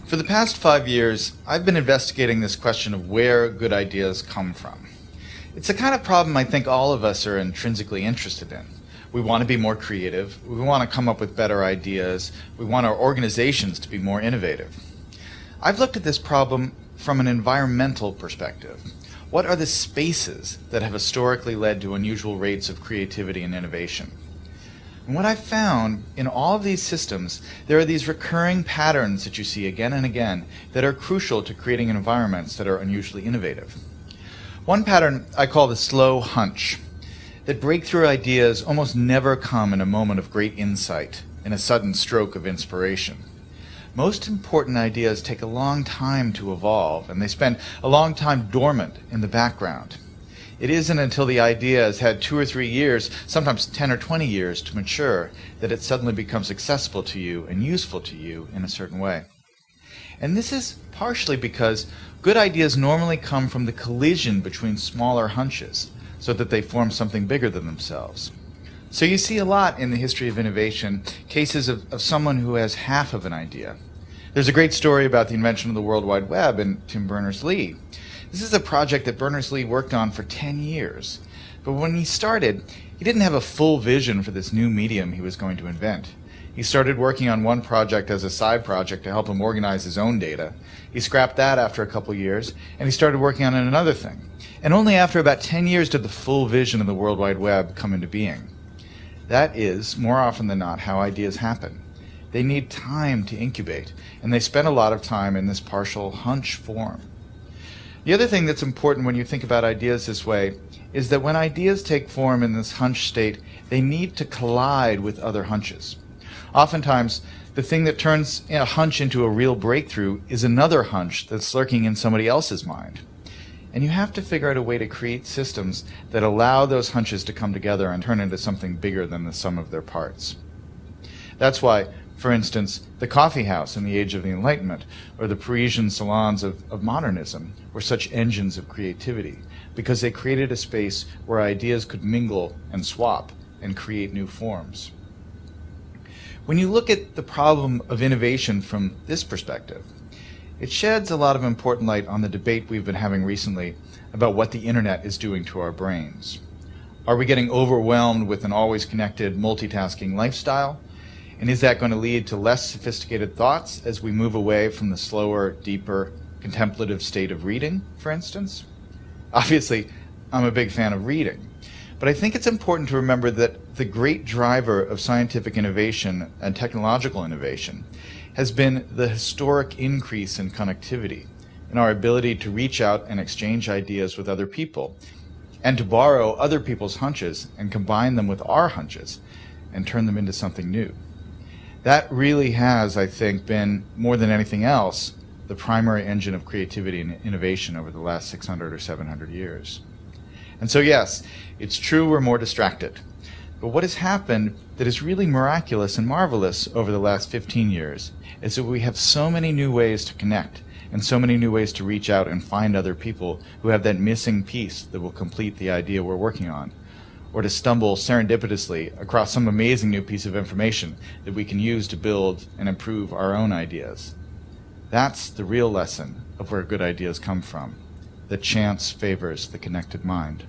For the past 5 years, I've been investigating this question of where good ideas come from. It's the kind of problem I think all of us are intrinsically interested in. We want to be more creative, we want to come up with better ideas, we want our organizations to be more innovative. I've looked at this problem from an environmental perspective. What are the spaces that have historically led to unusual rates of creativity and innovation? And what I've found in all of these systems, there are these recurring patterns that you see again and again that are crucial to creating environments that are unusually innovative. One pattern I call the slow hunch, that breakthrough ideas almost never come in a moment of great insight, in a sudden stroke of inspiration. Most important ideas take a long time to evolve, and they spend a long time dormant in the background. It isn't until the idea has had 2 or 3 years, sometimes 10 or 20 years to mature, that it suddenly becomes accessible to you and useful to you in a certain way. And this is partially because good ideas normally come from the collision between smaller hunches, so that they form something bigger than themselves. So you see a lot in the history of innovation, cases of someone who has half of an idea. There's a great story about the invention of the World Wide Web in Tim Berners-Lee. This is a project that Berners-Lee worked on for 10 years. But when he started, he didn't have a full vision for this new medium he was going to invent. He started working on one project as a side project to help him organize his own data. He scrapped that after a couple years, and he started working on another thing. And only after about 10 years did the full vision of the World Wide Web come into being. That is, more often than not, how ideas happen. They need time to incubate, and they spend a lot of time in this partial hunch form. The other thing that's important when you think about ideas this way is that when ideas take form in this hunch state, they need to collide with other hunches. Oftentimes, the thing that turns a hunch into a real breakthrough is another hunch that's lurking in somebody else's mind. And you have to figure out a way to create systems that allow those hunches to come together and turn into something bigger than the sum of their parts. That's why, for instance, the coffee house in the Age of the Enlightenment, or the Parisian salons of modernism, were such engines of creativity, because they created a space where ideas could mingle and swap and create new forms. When you look at the problem of innovation from this perspective, it sheds a lot of important light on the debate we've been having recently about what the internet is doing to our brains. Are we getting overwhelmed with an always connected, multitasking lifestyle? And is that going to lead to less sophisticated thoughts as we move away from the slower, deeper, contemplative state of reading, for instance? Obviously, I'm a big fan of reading, but I think it's important to remember that the great driver of scientific innovation and technological innovation has been the historic increase in connectivity, in our ability to reach out and exchange ideas with other people, and to borrow other people's hunches and combine them with our hunches and turn them into something new. That really has, I think, been, more than anything else, the primary engine of creativity and innovation over the last 600 or 700 years. And so yes, it's true we're more distracted. But what has happened that is really miraculous and marvelous over the last 15 years is that we have so many new ways to connect and so many new ways to reach out and find other people who have that missing piece that will complete the idea we're working on, or to stumble serendipitously across some amazing new piece of information that we can use to build and improve our own ideas. That's the real lesson of where good ideas come from, that chance favors the connected mind.